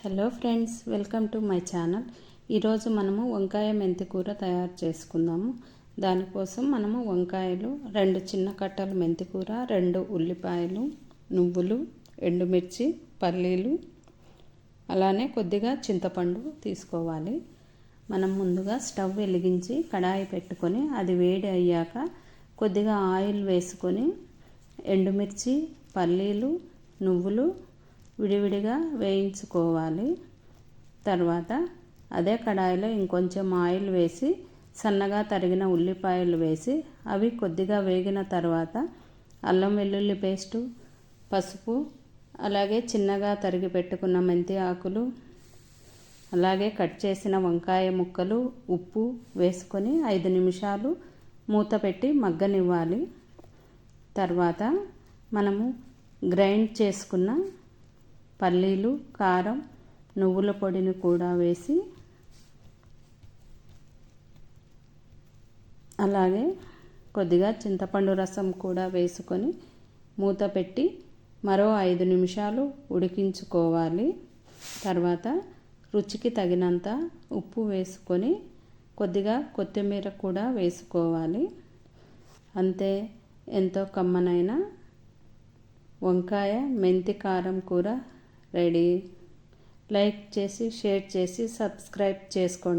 Hello friends, welcome to my channel. ఈరోజు మనము వంకాయ మెంతి కూర తయారు చేసుకుందాము. దానికోసం మనము వంకాయలు, 2 చిన్న కట్టలు మెంతి కూర, 2 ఉల్లిపాయలు, నువ్వులు, ఎండుమిర్చి, పల్లీలు, అలానే కొద్దిగా చింతపండు తీసుకోవాలి. మనం ముందుగా స్టవ్ వెలిగించి కడాయి పెట్టుకొని అది వేడి అయ్యాక కొద్దిగా ఆయిల్ వేసుకొని ఎండుమిర్చి, పల్లీలు, నువ్వులు విడివిడిగా వేయించుకోవాలి. తర్వాత అదే కడాయిలో ఇంకొంచెం ఆయిల్ వేసి సన్నగా తరిగిన ఉల్లిపాయలు వేసి అవి కొద్దిగా వేగిన తర్వాత అల్లం వెల్లుల్లి పేస్టు, పసుపు, అలాగే చిన్నగా తరిగి పెట్టుకున్న మెంతి ఆకులు, అలాగే కట్ చేసిన వంకాయ ముక్కలు, ఉప్పు వేసుకొని 5 నిమిషాలు మూత పెట్టి మగ్గనివ్వాలి. తర్వాత మనము గ్రైండ్ చేసుకున్న పల్లీలు, కారం, నువ్వుల పొడిని కూడా వేసి అలాగే కొద్దిగా చింతపండు రసం కూడా వేసుకొని మూత పెట్టి మరో 5 నిమిషాలు ఉడికించుకోవాలి. తర్వాత రుచికి తగినంత ఉప్పు వేసుకొని కొద్దిగా కొత్తిమీర కూడా వేసుకోవాలి. అంతే, ఎంతో కమ్మనైన వంకాయ మెంతి కారం కూర రెడీ. లైక్ చేసి, షేర్ చేసి, సబ్స్క్రైబ్ చేసుకోండి.